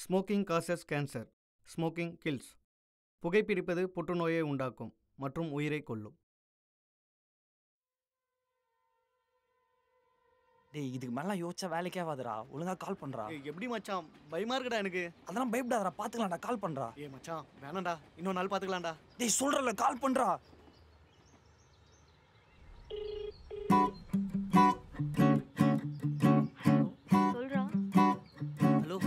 Smoking causes cancer. Smoking kills. புகைப்பிடிப்பது புற்றுநோயை உண்டாக்கும் மற்றும் உயிரை கொல்லும். டேய் இதுக்கு மேல யோசிச்சா வேலைக்கே ஆகாதுடா. ஒழுங்கா கால் பண்றா. எப்படி மச்சான், பயமா இருக்குடா எனக்கு. அதெல்லாம் பயப்படாதடா, பாத்துக்கலாம்டா. கால் பண்றா. மச்சான் வேணாம்டா, இன்னொரு நாள் பாத்துக்கலாம்டா. டேய் சொல்றல, கால் பண்றா. சொல்றா. ஹலோ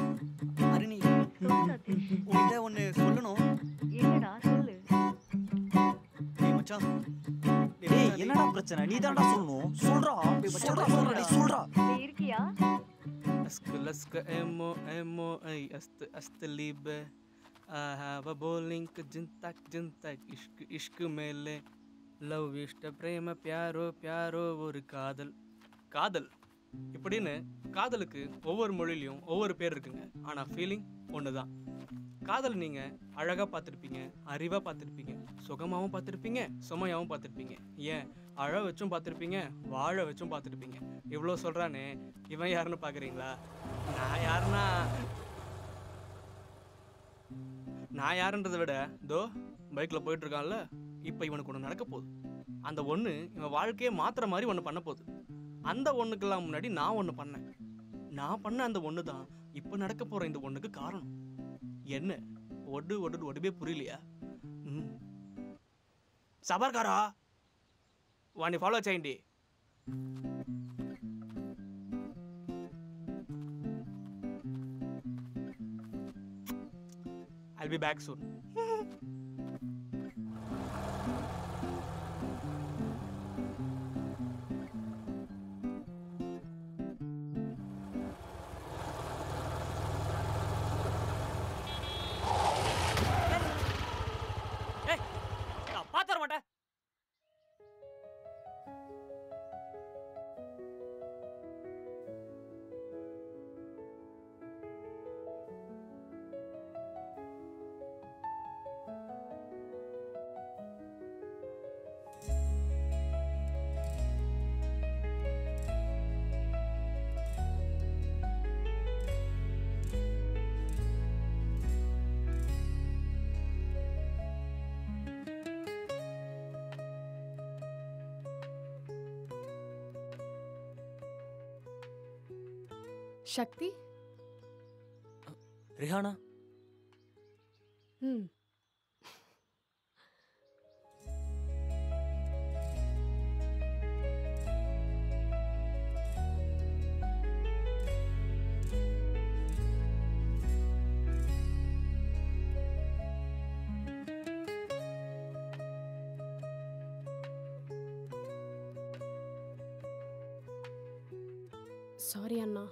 அருணி, சொல்லு சதீஷ். உன்கிட்ட ஒன்று சொல்லணும். என்னடா சொல்லு. மச்சான், டேய் என்னடா பிரச்சனை? நீ தான்டா சொல்லணும். சொல்றா சொல்றா டேய் சொல்றா. டேய் இருக்கியா? Ask lask emo emo ay ast liebe have a bowling jintak ishq ishq mele love ishta prema pyaro pyaro ஒரு காதல். காதல் இப்படின்னு காதலுக்கு ஒவ்வொரு மொழியிலையும் ஒவ்வொரு பேர் இருக்குங்க. ஆனால் ஃபீலிங் ஒன்று தான். காதல் நீங்கள் அழகாக பார்த்துருப்பீங்க, அறிவாக பார்த்துருப்பீங்க, சுகமாகவும் பார்த்துருப்பீங்க, சுமையாகவும் பார்த்துருப்பீங்க, ஏன் அழ வச்சும் பார்த்துருப்பீங்க, வாழ வச்சும் பார்த்துருப்பீங்க. இவ்வளோ சொல்கிறானே, இவன் யாருன்னு பார்க்குறீங்களா? நான் யாருன்றதை விட தோ பைக்கில் போயிட்டுருக்கான்ல, இப்போ இவனுக்கு ஒன்று நடக்க போகுது. அந்த ஒன்று இவன் வாழ்க்கையை மாற்றுற மாதிரி ஒன்று பண்ண போகுது. அந்த ஒன்றுக்கெல்லாம் முன்னாடி நான் ஒன்று பண்ணேன். நான் பண்ண அந்த ஒன்று தான் இப்போ நடக்க போகிற இந்த ஒன்றுக்கு காரணம். என்ன ஒடுவே புரியலையா? சபர்காரா వాడిని ఫాలో చేయండి. I'll be back soon. பாத்து வர மாட்டேன். சக்தி. ரிஹானா. சாரி அண்ணா.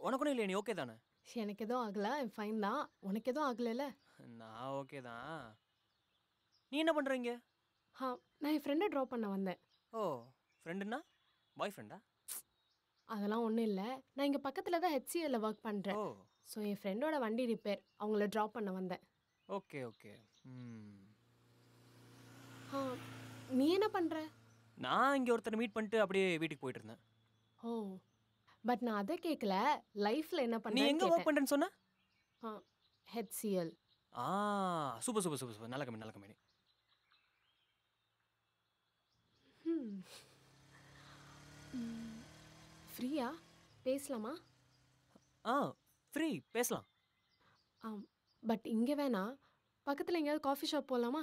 உனக்கு ஒன்றும் இல்லையா? நீ ஓகே தானே? எனக்கு எதுவும் ஆகலை, ஃபைன் தான். உனக்கு எதுவும் ஆகலைல்ல? நான் ஓகே தான். நீ என்ன பண்ணுறீங்க? நான் என் ஃப்ரெண்டை ட்ராப் பண்ண வந்தேன். ஓ ஃப்ரெண்டுன்னா பாய் ஃப்ரெண்டா? அதெல்லாம் ஒன்றும் இல்லை. நான் இங்கே பக்கத்தில் தான் HCL ஒர்க் பண்ணுறேன். ஸோ என் ஃப்ரெண்டோட வண்டி ரிப்பேர், அவங்கள ட்ராப் பண்ண வந்தேன். Okay okay. நீ என்ன பண்ணுற? நான் இங்கே ஒருத்தர் மீட் பண்ணிட்டு அப்படியே வீட்டுக்கு போயிட்டு இருந்தேன். ஓ பட் நான் அதை கேட்கல, லைஃப்பில் என்ன பண்ண. நீ எங்கே ஒர்க் பண்ணுறேன்னு சொன்ன? HCL. Super super super super. நல்ல கம்பெனி நல்ல கம்பெனி. ஃப்ரீயா பேசலாமா? ஃப்ரீ பேசலாம். பட் இங்கே வேணா, பக்கத்தில் எங்கேயாவது காஃபி ஷாப் போகலாமா?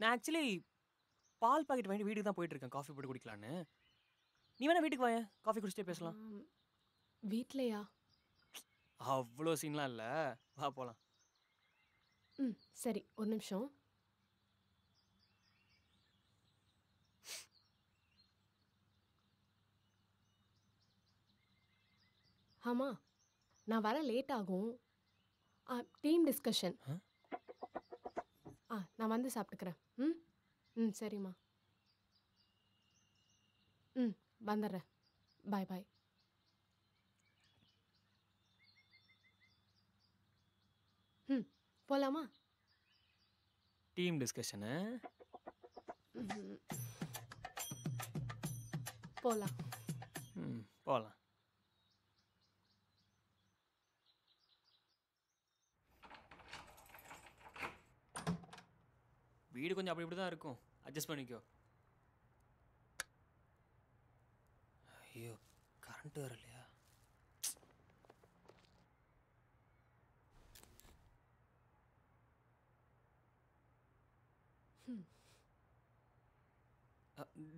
நான் ஆக்சுவலி பால் பாக்கெட் வாங்கி வீட்டுக்கு தான் போயிட்டு இருக்கேன், காஃபி போட்டு குடிக்கலான்னு. நீ வேணா வீட்டுக்கு வாங்க, காஃபி குடிச்சிட்டே பேசலாம். வீட்லையா? அவ்வளோ சீன்லாம் இல்லை, வா போகலாம். சரி ஒரு நிமிஷம். ஆமா நான் வர லேட் ஆகும். Team discussion. நான் வந்து சாப்பிட்டுக்கிறேன். ம் ம் சரிம்மா. ம் வந்துடுறேன். பாய் பாய். ம் போகலாமா? Team discussion. போகலாம். ம் போகலாம். வீடு கொஞ்சம் அப்படி இப்படி தான் இருக்கும், அட்ஜஸ்ட் பண்ணிக்கோ. ஐயோ கரண்ட் வர இல்லையா?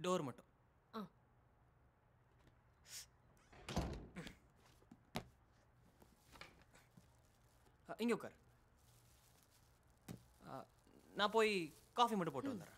டோர் மட்டும். இங்கே உட்கார். நான் போய் காஃபி மட்டும் போட்டு வந்துடுறேன்.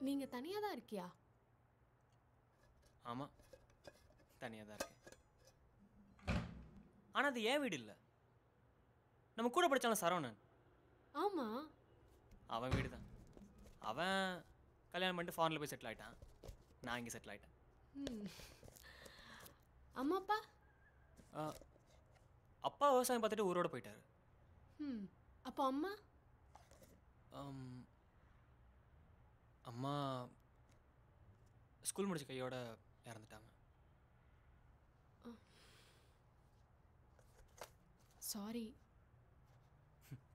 நீங்க தனியா தான் இருக்கியா? ஆமாம், தனியாக தான் இருக்கேன். ஆனால் அது ஏன் வீடு இல்லை, நம்ம கூட படித்தாலும் சரவணன். ஆமா அவன் வீடு தான். அவன் கல்யாணம் பண்ணிட்டு ஃபாரினில் போய் செட்டில் ஆகிட்டான். நான் இங்கே செட்டில் ஆகிட்டேன். அம்மா அப்பா? அப்பா விவசாயம் பார்த்துட்டு ஊரோட போயிட்டாரு. அப்போ அம்மா? அம்மா ஸ்கூல் முடிச்ச கையோட இறந்துட்டாங்க. சாரி.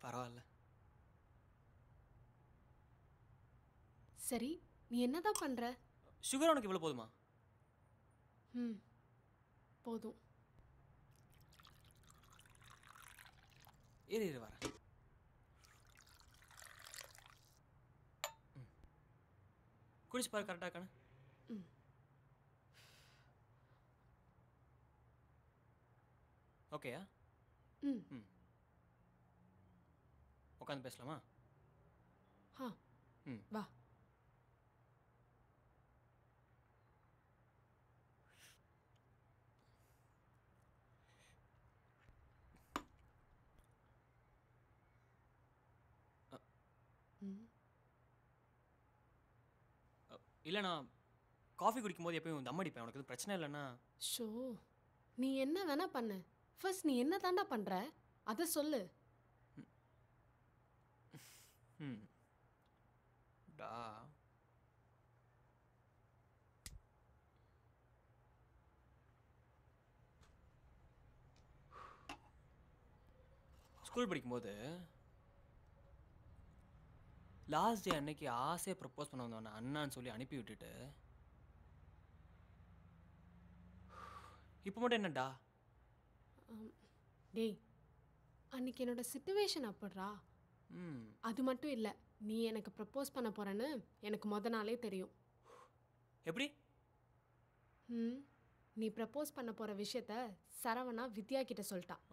பரவாயில்ல. சரி, நீ என்னதான் பண்ற? சுகர் உனக்கு இவ்வளோ போதுமா? போதும். இரு வரேன். குடிச்சு பாரு, கரெக்டாக இருக்கானு. ஓகேயா? உட்காந்து பேசலாமா? வா. இல்லை, நான் காஃபி குடிக்கும்போது எப்பயும் தம் அடிப்பேன். உனக்கு எதுவும் பிரச்சனை இல்லைன்னா? ஷோ, நீ என்ன வேணா பண்ணு. ஃபர்ஸ்ட் நீ என்ன தாண்டா பண்ற அதை சொல்லு. டா ஸ்கூல் படிக்கும்போது லாஸ்ட் டே அன்னைக்கு ஆசையாக ப்ரப்போஸ் பண்ண வந்தவன அண்ணான்னு சொல்லி அனுப்பி விட்டுட்டு இப்போ மட்டும் என்னடா? டேய், அன்னைக்கு என்னோட சிச்சுவேஷன் அப்படிரா. அது மட்டும் இல்லை, நீ எனக்கு ப்ரப்போஸ் பண்ண போறேன்னு எனக்கு முத நாளே தெரியும். எப்படி? நீ ப்ரப்போஸ் பண்ண போற விஷயத்த சரவணா வித்யா கிட்ட சொல்லிட்டான்.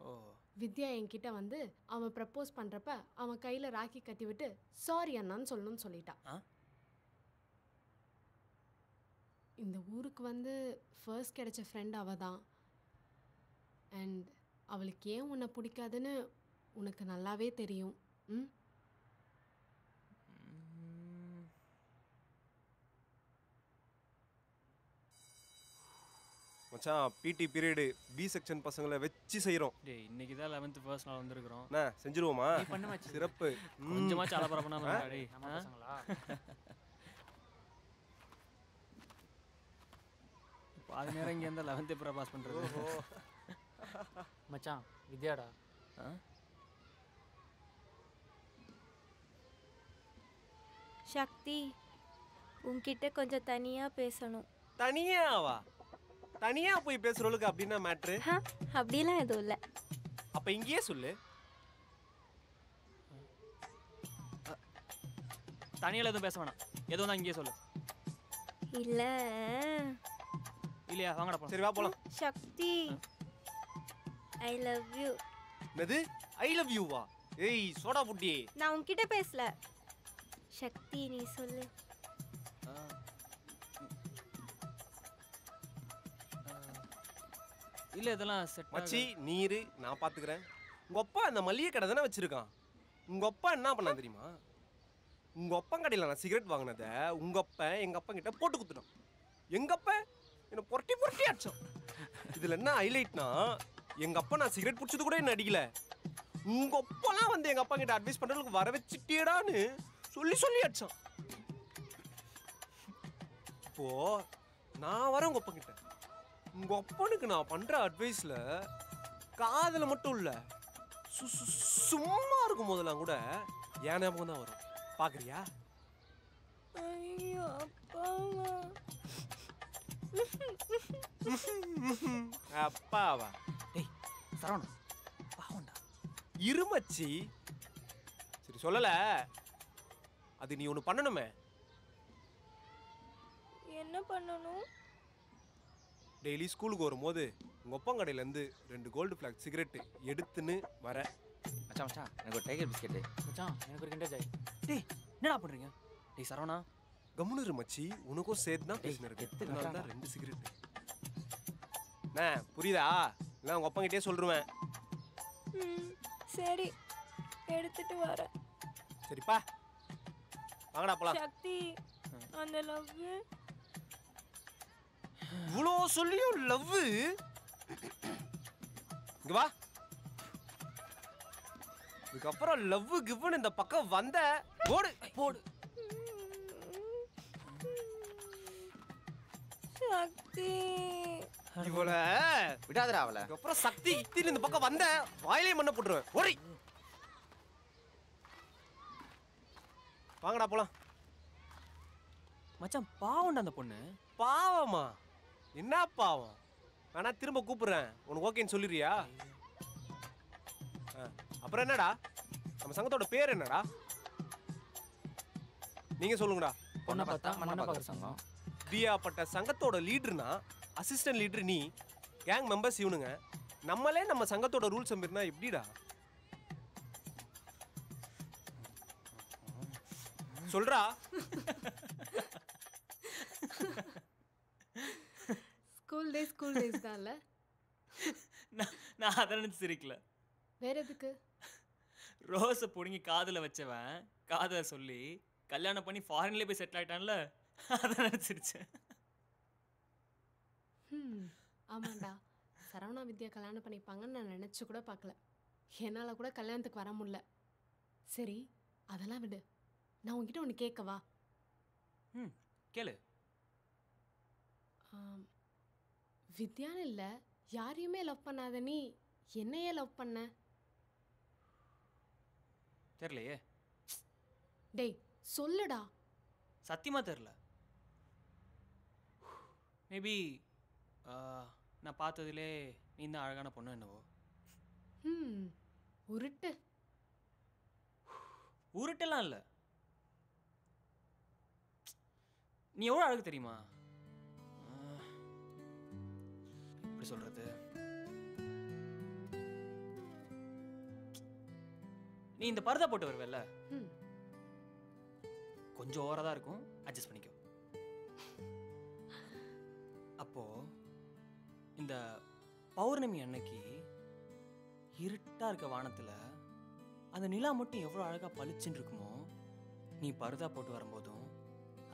வித்யா என்கிட்ட வந்து அவன் ப்ரப்போஸ் பண்றப்ப அவன் கையில ராக்கி கட்டி விட்டு சாரி அண்ணான்னு சொல்லணும்னு சொல்லிட்டான். இந்த ஊருக்கு வந்து ஃபர்ஸ்ட் கிடைச்ச ஃப்ரெண்ட் அவ தான். அண்ட் அவளுக்கு ஏன் உன்னை பிடிக்காதுன்னு உனக்கு நல்லாவே தெரியும். மச்சான் பிடி பீரியடு பி செக்ஷன் பசங்களை வச்சு செய்கிறோம். டேய் இன்னைக்கு தான் 11th ஃபர்ஸ்ட் நாள் வந்திருக்கிறோம். என்ன செஞ்சிருவோமா? நீ பண்ணு மச்சி. சிறப்பு. கொஞ்சமாச்சும் அலப்பற பண்ணாம இருடா டேய். நம்ம பசங்களா? பாதி நேரம் இங்க இருந்தா 11th எப்பறம் பாஸ் பண்றது? மச்சான் வித்யாடா. சக்தி உன்கிட்ட கொஞ்சம் தனியா பேசணும். தனியாவா? தனியா போய் பேசுறவளுக்கு அப்படின்னா மேட்ரு? அப்படிலாம் எதுவும் இல்லை. அப்ப இங்கேயே சொல்லு. தனியால எதுவும் பேச வேணாம். எதுவும் தான் இங்கேயே சொல்லு. இல்ல இல்லையா வாங்கடா போலாம். சரி வா போலாம். சக்தி ஐ லவ் யூ. என்னது ஐ லவ் யூ வா? ஏய் சோடா புட்டி. நான் உன்கிட்ட பேசல. சக்தி நீ சொல்லு. இல்ல இதெல்லாம் செட் மச்சி நீரு நான் பாத்துக்கிறேன். உங்க அப்பா அந்த மளிகை கடை தானே வச்சிருக்கான். உங்க அப்பா என்ன பண்ணா தெரியுமா? உங்க அப்பன் கடையில் நான் சிகரெட் வாங்கினதை உங்க அப்பன் எங்க அப்பா கிட்ட போட்டு குத்துட்டான். எங்க அப்பா என்ன புரட்டி புரட்டி அடிச்சான். இதுல என்ன ஹைலைட்னா எங்க அப்பா நான் சிகரெட் பிடிச்சது கூட என்ன அடிக்கல. உங்க அப்பெல்லாம் வந்து எங்க அப்பா கிட்ட அட்வைஸ் பண்றதுக்கு வர வச்சுட்டேடான்னு சொல்லி சொல்லி அடிச்சான். இப்போ நான் வரேன் உங்க அப்பா கிட்ட. உங்க அப்பனுக்கு நான் பண்ற அட்வைஸ்ல காதல மட்டும் இல்ல சும்மா இருக்கும் போதெல்லாம் கூட என் ஞாபகம் தான் வரும். பாக்குறியா? ஐயோ அப்பா அப்பாவா? டேய் சரவணா பாவண்டா. இருமச்சி சரி சொல்லல. அது நீ ஒன்று பண்ணணுமே. என்ன பண்ணணும்? டெய்லி ஸ்கூலுக்கு வரும்போது உங்க அப்பா கடையிலேருந்து 2 கோல்டு ஃபிளாக் சிகரெட்டு எடுத்துன்னு வர. மச்சான் மச்சான் எனக்கு ஒரு டைகர் பிஸ்கெட்டு. மச்சான் எனக்கு ஒரு கிண்டர் ஜாய். டேய் என்னடா பண்றீங்க? டேய் சரவணா கம்முனு இரு மச்சி. உனக்கும் சேர்த்து தான் பேசினிருக்கு. அதனால தான் 2 சிகரெட்டு. என்ன புரியுதா? இல்லை உங்க அப்பா கிட்டே சொல்லிடுவேன். சரி எடுத்துட்டு வரேன். சரிப்பா வாங்கடா போலாம். சக்தி அந்த லவ் இவ்வளோ சொல்லியும் லவ்? இங்க வா. இதுக்கப்புறம் லவ் கிவ்னு இந்த பக்கம் வந்த போடு போடு. சக்தி இவள விடாதடா அவளை. இதுக்கப்புறம் சக்தி இத்தின்னு இந்த பக்கம் வந்த வாயிலே மண்ணை போட்டுருவேன். ஓடி வாங்கடா போலாம். மச்சான் பாவண்டா அந்த பொண்ணு. பாவமா? என்ன பாவம்? ஆனா திரும்ப கூப்பிடுறேன். உனக்கு ஓகேன்னு சொல்லிடுறியா? அப்புறம் என்னடா நம்ம சங்கத்தோட பேர் என்னடா? நீங்க சொல்லுங்கடா. பொண்ணை பார்த்தா மண்ணை பார்க்குற சங்கம். இப்படியாப்பட்ட சங்கத்தோட லீடர்னா அசிஸ்டன்ட் லீடர் நீ, கேங் மெம்பர்ஸ் இவனுங்க. நம்மளே நம்ம சங்கத்தோட ரூல்ஸ் மீறினா எப்படிடா? சொல்றா. ஸ்கூல் டேஸ் தான்ல. நான் அதை நினைச்சு சிரிக்கல. வேற எதுக்கு? ரோஸை பிடுங்கி காதில் வச்சவன் காதலை சொல்லி கல்யாணம் பண்ணி ஃபாரின்லேயே போய் செட்டில் ஆயிட்டான்ல, அதை நினச்சிருச்சேன். ஆமாண்டா, சரவணா வித்யா கல்யாணம் பண்ணிப்பாங்கன்னு நான் நினச்சி கூட பார்க்கல. என்னால் கூட கல்யாணத்துக்கு வர முடியல. சரி அதெல்லாம் விடு, நான் உங்ககிட்ட ஒன்று கேட்கவா? கேளு. வித்யான்னு இல்லை, யாரையுமே லவ் பண்ணாத நீ என்னையே லவ் பண்ண? தெரியலையே. டேய் சொல்லுடா. சத்தியமா தெரியல. மேபி நான் பார்த்ததுலே நீ தான் அழகான பொண்ணு என்னவோ. உருட்டு. உருட்டெல்லாம் இல்லை. நீ எவ்வளோ அழகு தெரியுமா? எப்படி சொல்றது? நீ இந்த பர்தா போட்டு வருவல்ல, கொஞ்சம் ஓவரா தான் இருக்கும், அட்ஜஸ்ட் பண்ணிக்கோ. அப்போ இந்த பௌர்ணமி அன்னைக்கு இருட்டா இருக்க வானத்துல அந்த நிலா மட்டும் எவ்வளவு அழகா பளிச்சுன்னு இருக்குமோ, நீ பர்தா போட்டு வரும்போதும்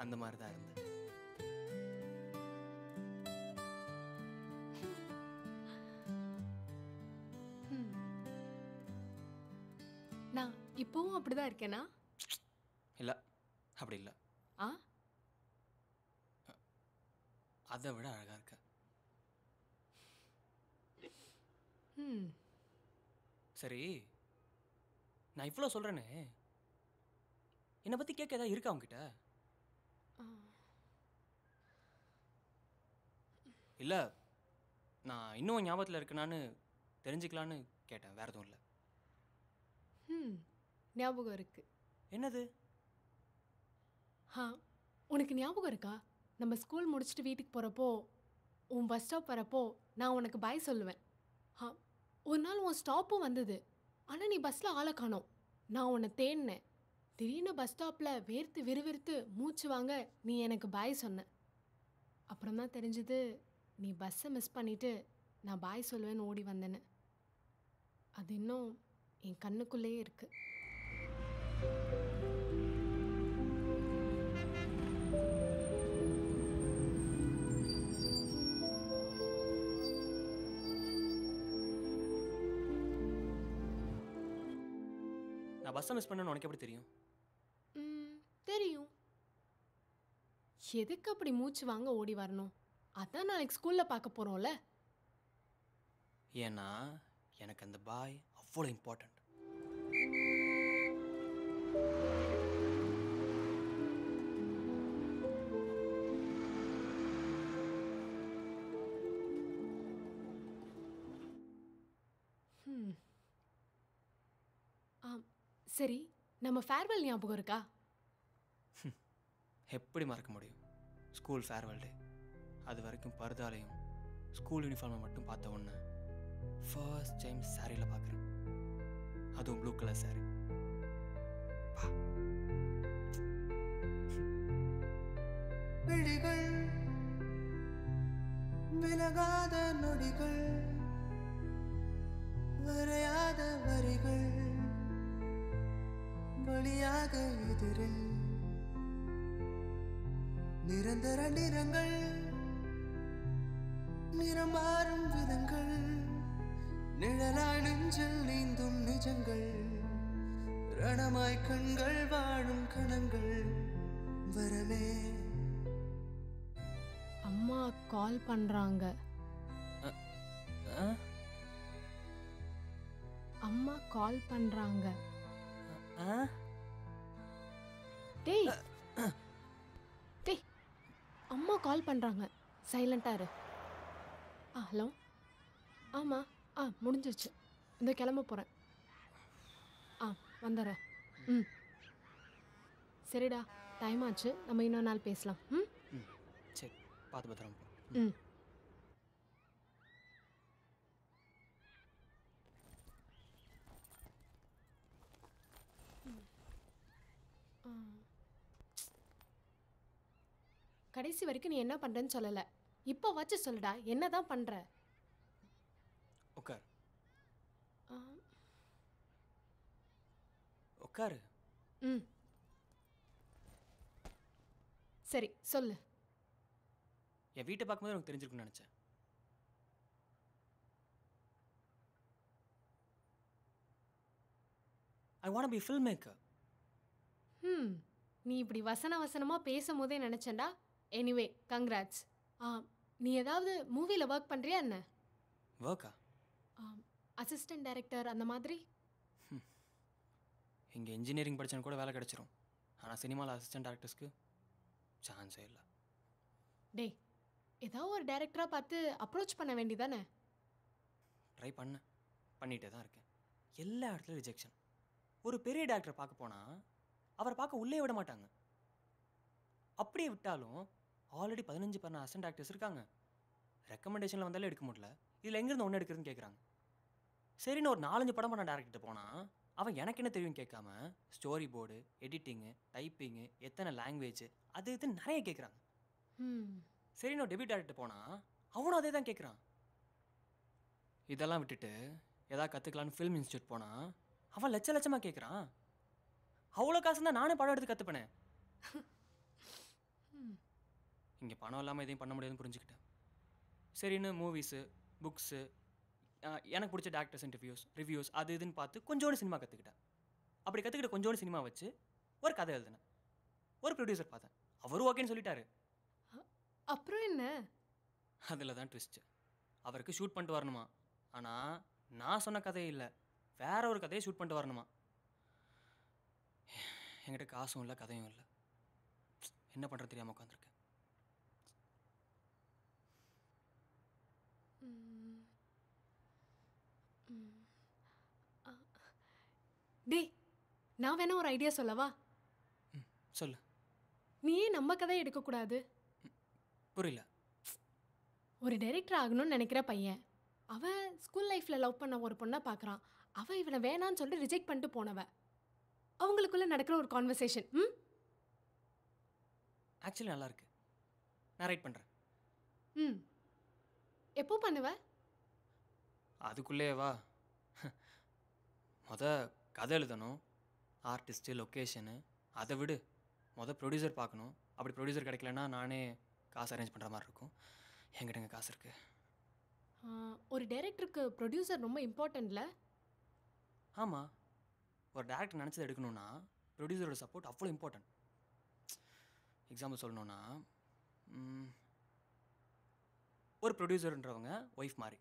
அந்த மாதிரி தான் இருந்த. இப்பவும் அப்படிதான் இருக்கேனா? இல்லை அப்படி இல்லை, ஆ அதை விட அழகாக இருக்க. ம் சரி, நான் இவ்வளோ சொல்கிறேனே, என்னை பற்றி கேட்க ஏதாவது இருக்கா அவங்ககிட்ட? ஆ. இல்லை, நான் இன்னும் ஞாபகத்தில் இருக்கேனான்னு தெரிஞ்சுக்கலான்னு கேட்டேன், வேறு எதுவும் இல்லை. ம் ஞாபகம் இருக்கு. என்னது? ஆ உனக்கு ஞாபகம் இருக்கா? நம்ம ஸ்கூல் முடிச்சுட்டு வீட்டுக்கு போகிறப்போ, உன் பஸ் ஸ்டாப் வரப்போ நான் உனக்கு பாய் சொல்லுவேன். ஆ ஒரு நாள் உன் ஸ்டாப்பும் வந்தது, ஆனால் நீ பஸ்ஸில் ஆளை காணோம். நான் உன்னை தேடினேன். திடீர்னு பஸ் ஸ்டாப்பில் வேர்த்து விறுவிறுத்து மூச்சு வாங்க நீ எனக்கு பாய் சொன்ன. அப்புறம் தான் தெரிஞ்சது நீ பஸ்ஸை மிஸ் பண்ணிவிட்டு நான் பாய் சொல்லுவேன்னு ஓடி வந்தேன்னு. அது இன்னும் என் கண்ணுக்குள்ளேயே இருக்குது. நான் பஸ்ஸை மிஸ் பண்ணேன்னு உனக்கு எப்படி தெரியும்? தெரியும். எதுக்கு அப்படி மூச்சு வாங்க ஓடி வரணும்? அதான் நாளைக்கு ஸ்கூலில் பார்க்க போகிறோம்ல. ஏன்னா எனக்கு அந்த பாய் அவ்வளோ இம்பார்ட்டண்ட். சரி, நம்ம ஃபேர்வெல் ஞாபகம் இருக்கா? எப்படி மறக்க முடியும்? ஸ்கூல் ஃபேர்வெல் டே, அது வரைக்கும் பர்தாலையும் ஸ்கூல் யூனிஃபார்மை மட்டும் பார்த்த உடனே ஃபர்ஸ்ட் டைம் சாரியில் பார்க்குறேன், அதுவும் ப்ளூ கலர் சாரி. விழிகள் விலகாத நொடிகள், வரையாத வரிகள், வழியாக எதிரில் நிரந்தர நிறங்கள், நிறம் மாறும் விதங்கள், நிழலாய் நெஞ்சில் நீந்தும் நிஜங்கள், ரணமாய் கண்கள் வாழும் கணங்கள், வரமே. அம்மா கால் பண்ணுறாங்க. அம்மா கால் பண்ணுறாங்க. டேய் டேய், அம்மா கால் பண்ணுறாங்க, சைலண்ட்டாக இரு. ஹலோ. ஆமாம், முடிஞ்சிருச்சு. இந்த கிளம்ப போகிறேன். வந்துடுறேன். சரிடா, டைம் ஆச்சு, நம்ம இன்னொரு நாள் பேசலாம். சரி, பார்த்து பத்திரம். கடைசி வரைக்கும் நீ என்ன பண்ணுறேன்னு சொல்லலை. இப்போ வச்சு சொல்லுடா, என்ன தான் பண்ணுற? உட்கார். உட்காரு. சரி சொல்லு. என் வீட்டை பார்க்கும்போது எனக்கு தெரிஞ்சிருக்குன்னு நினச்சேன். I want be film maker. நீ இப்படி வசனமாக பேசும் போதே நினச்சேன்டா. Anyway congrats. நீ ஏதாவது மூவியில் ஒர்க் பண்ணுறியா என்ன? ஒர்க்கா? அசிஸ்டன்ட் டைரக்டர் அந்த மாதிரி. இங்கே இன்ஜினியரிங் படித்தவன் கூட வேலை கிடச்சிரும், ஆனால் சினிமாவில் அசிஸ்டன்ட் டைரக்டர்ஸ்க்கு சான்ஸே இல்லை. டேய், ஏதாவது ஒரு டைரக்டராக பார்த்து அப்ரோச் பண்ண வேண்டியதானே? ட்ரை பண்ணிகிட்டே தான் இருக்கேன். எல்லா இடத்துலையும் ரிஜெக்ஷன். ஒரு பெரிய டேரக்டரை பார்க்க போனால் அவரை பார்க்க உள்ளே விட மாட்டாங்க. அப்படியே விட்டாலும் ஆல்ரெடி 15 அசிஸ்டன்ட் டைரக்டர்ஸ் இருக்காங்க. ரெக்கமெண்டேஷனில் வந்தாலும் எடுக்க முடியல, இதில் எங்கேருந்து ஒன்று எடுக்கிறதுன்னு கேட்குறாங்க. சரின்னு ஒரு 4-5 படம் பண்ண டேரக்டர்கிட்ட போனால் அவன் எனக்கு என்ன தெரியும் கேட்காம ஸ்டோரி போர்டு, எடிட்டிங்கு, டைப்பிங்கு, எத்தனை லாங்குவேஜ், அது இதுன்னு நிறைய கேட்குறாங்க. சரின்னு ஒரு டெபியூட் டேரக்டர் போனால் அவனும் அதே தான் கேட்குறான். இதெல்லாம் விட்டுட்டு எதாவது கற்றுக்கலான்னு ஃபிலிம் இன்ஸ்டியூட் போனால் அவன் லட்சமாக கேட்குறான். அவ்வளோ காசு தான் நானே படம் எடுத்து கற்றுப்பேனேன். இங்கே பணம் இல்லாமல் எதையும் பண்ண முடியாதுன்னு புரிஞ்சுக்கிட்டேன். சரின்னு மூவிஸு, புக்ஸு, எனக்கு பிடிச்ச டேரக்டர்ஸ் இன்டர்வியூஸ், ரிவ்யூஸ் அது இதுன்னு பார்த்து கொஞ்சோண்டு சினிமா கற்றுக்கிட்டேன். அப்படி கற்றுக்கிட்ட கொஞ்சோண்டு சினிமா வச்சு ஒரு கதை எழுதினேன். ஒரு ப்ரொடியூசர் பார்த்தேன், அவரும் ஓகேன்னு சொல்லிட்டாரு. அப்புறம் என்ன? அதில் தான் ட்விஸ்ட்டு. அவருக்கு ஷூட் பண்ணிட்டு வரணுமா, ஆனால் நான் சொன்ன கதையே இல்லை, வேற ஒரு கதையை ஷூட் பண்ணிட்டு வரணுமா. என்கிட்ட காசும் இல்லை, கதையும் இல்லை. என்ன பண்ணுறது தெரியாமல் உட்காந்துருக்கேன். டேய், நான் வேணா ஒரு ஐடியா சொல்லவா? சொல்லு. நீ ஏன் நம்ம கதையை எடுக்கக்கூடாது? புரியல. ஒரு டைரக்டர் ஆகணும்னு நினைக்கிற பையன், அவன் ஸ்கூல் லைஃப்பில் லவ் பண்ண ஒரு பொண்ணை பார்க்குறான். அவன் இவனை வேணான்னு சொல்லிட்டு ரிஜெக்ட் பண்ணிட்டு போனவ. அவங்களுக்குள்ளே நடக்கிற ஒரு கான்வர்சேஷன். ஆக்சுவலி நல்லா இருக்கு, நான் ரைட் பண்ணுறேன். எப்போ பண்ணுவ? அதுக்குள்ளே வா. கதை எழுதணும், ஆர்டிஸ்ட்டு, லொக்கேஷனு, அதை விடு. ப்ரொடியூசர் பார்க்கணும். அப்படி ப்ரொடியூசர் கிடைக்கலன்னா நானே காசு அரேஞ்ச் பண்ணுற மாதிரி இருக்கும். என்கிட்ட காசு இருக்குது. ஒரு டைரக்டருக்கு ப்ரொடியூசர் ரொம்ப இம்பார்ட்டன்ட்ல? ஆமாம், ஒரு டேரக்டர் நினச்சதை எடுக்கணும்னா ப்ரொடியூசரோட சப்போர்ட் அவ்வளோ இம்பார்ட்டன்ட். எக்ஸாம்பிள் சொல்லணுன்னா, ஒரு ப்ரொடியூசர்ன்றவங்க ஒய்ஃப் மாதிரி,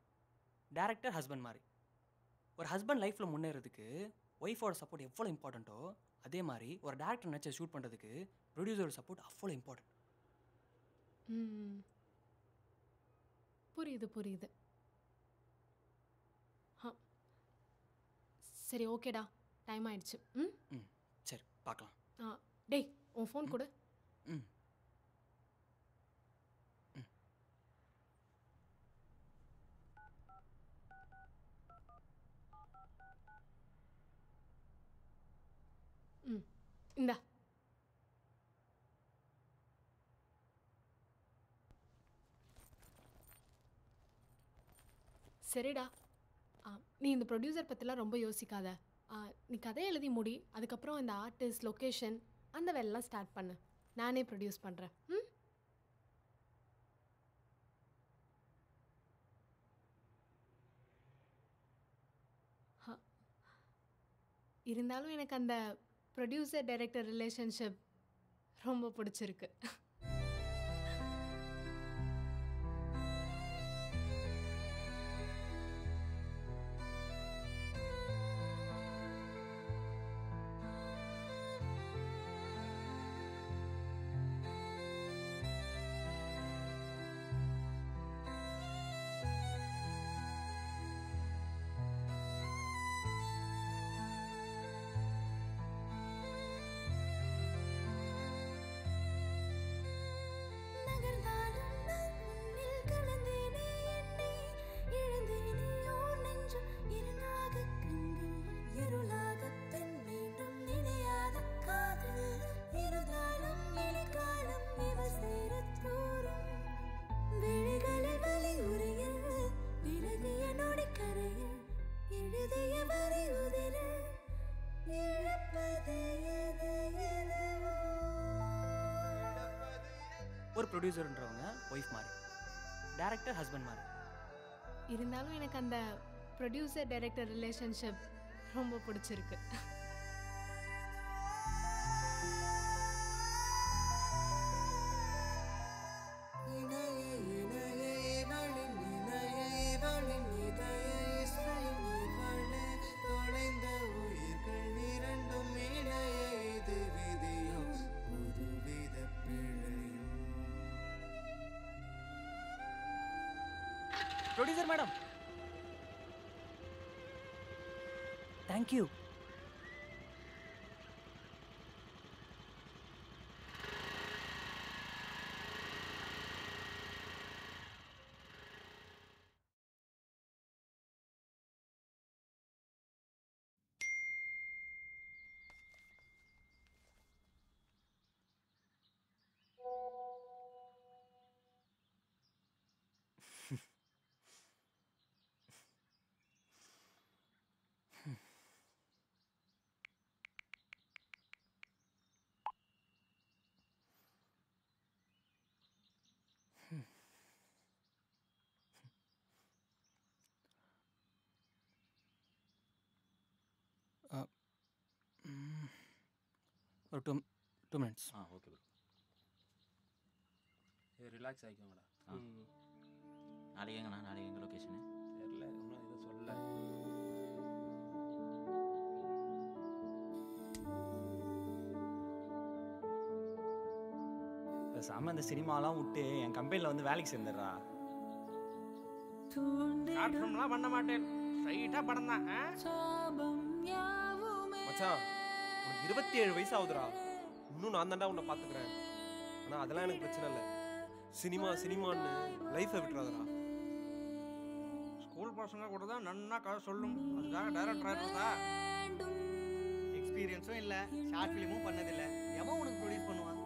டேரக்டர் ஹஸ்பண்ட் மாதிரி. ஒரு ஹஸ்பண்ட் லைஃப்பில் முன்னேறதுக்கு ஒய்ஃபோட சப்போர்ட் எவ்வளோ இம்பார்ட்டண்ட்டோ, அதே மாதிரி ஒரு டேரக்டர் நினச்ச ஷூட் பண்ணுறதுக்கு ப்ரொடியூசரோட சப்போர்ட் அவ்வளோ இம்பார்ட்டன்ட். புரியுது புரியுது. சரி, ஓகேடா, டைம் ஆயிடுச்சு. சரி, பார்க்கலாம். டேய், உன் ஃபோன் கொடு. இந்தா. சரிடா, நீ இந்த ப்ரொடியூசர் பற்றிலாம் ரொம்ப யோசிக்காத. நீ கதையை எழுதி முடி, அதுக்கப்புறம் இந்த ஆர்டிஸ்ட், லொக்கேஷன், அந்த வேலைலாம் ஸ்டார்ட் பண்ணு. நானே ப்ரொடியூஸ் பண்ணுறேன். இருந்தாலும் எனக்கு அந்த ப்ரொடியூசர் டைரக்டர் ரிலேஷன்ஷிப் ரொம்ப பிடிச்சிருக்கு. ஒரு ப்ரொடியூசர்ன்றவங்க ஒய்ஃப் மாதிரி, டேரக்டர் ஹஸ்பண்ட் மாதிரி. இருந்தாலும் எனக்கு அந்த ப்ரொடியூசர் டைரக்டர் ரிலேஷன்ஷிப் ரொம்ப பிடிச்சிருக்கு. Producer madam, thank you. ஒரு 2 minutes. Okay bro. ரிலாக்ஸ் ஆகிக்கோங்கடா. நாளைக்கு எங்கண்ணா? நாளைக்கு எங்கே லொக்கேஷனு? தெரியல, இன்னும் எதுவும் சொல்லல. பேசாம இந்த சினிமாலாம் விட்டு என் கம்பெனியில் வந்து வேலைக்கு சேர்ந்துடுறா. ஷார்ட் ஃபிலிம்லாம் பண்ண மாட்டேன், ஸ்ட்ரைட்டாக படம் தான். மச்சான் உனக்கு 27 வயசு ஆகுதுடா. இன்னும் நான் தாண்டா உன்னை பார்த்துக்கிறேன். ஆனால் அதெல்லாம் எனக்கு பிரச்சனை இல்லை. சினிமான்னு லைஃப்பை விட்டுறாதடா. ஸ்கூல் பசங்க கூட தான் நன்னா கதை சொல்லும், அதுக்காக டைரக்டர் ஆகிடுறதா? எக்ஸ்பீரியன்ஸும் இல்லை, ஷார்ட் ஃபிலிமும் பண்ணதில்லை, எவன் உனக்கு ப்ரொடியூஸ் பண்ணுவான்?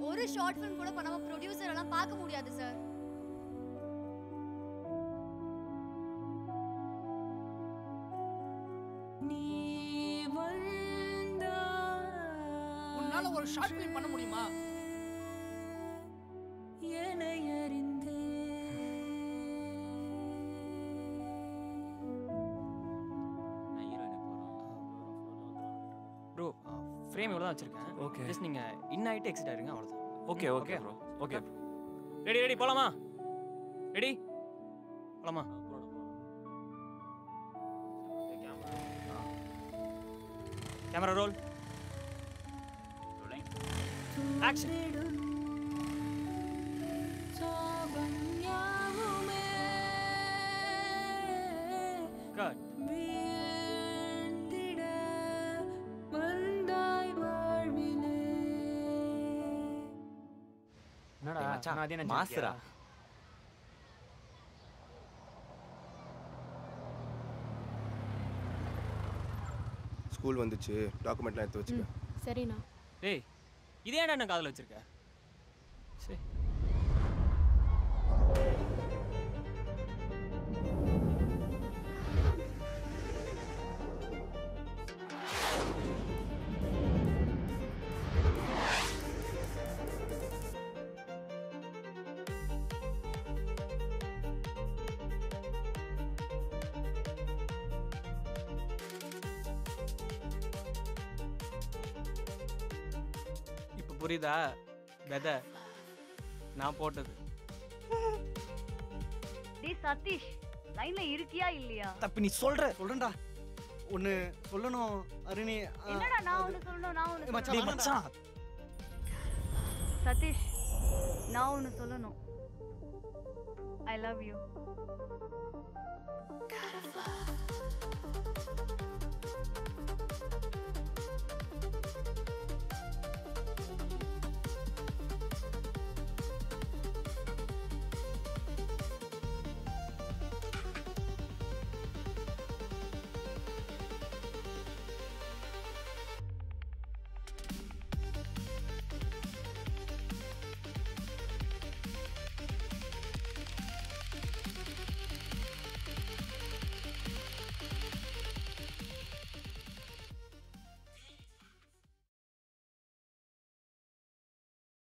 ஒரு ஷார்ட் ஃபிலிம் கூட பண்ணாம ப்ரொடியூசர் எல்லாம் பார்க்க முடியாது சார். உன்னால ஒரு ஷார்ட் ஃபிலிம் பண்ண முடியுமா? ப்ரோ ஃப்ரேம் இவ்வளோ தான் வச்சுருக்கேன். ஓகே. ஜஸ்ட் நீங்கள் ஆகிட்டு எக்ஸிட் ஆயிருங்க, அவ்வளோதான். Okay okay bro. Okay ready போலாமா? ரெடி போலாமா? Camera role, action. கட். என்னடா மச்சான், நான் அதே நினைச்சிட்டு மாசுடா. இருக்கியா? ஸ்கூல் வந்துச்சு, டாக்குமெண்ட்லாம் எடுத்து வச்சுக்க. சரிண்ணா. டேய் இதே ஏன்டா என்ன காதில் வச்சிருக்க? சரி. இப்போ புரியுதா? விதை நான் போட்டது. டேய் சதீஷ், லைன்ல இருக்கியா இல்லையா? தப்பு நீ சொல்றேன்டா. ஒன்று சொல்லணும் அருணி. என்னடா நான் ஒன்று சொல்லணும், நான் ஒன்று மச்சான், சொல்லணும். மச்சான். சதீஷ், நான் ஒன்று சொல்லணும். I love you.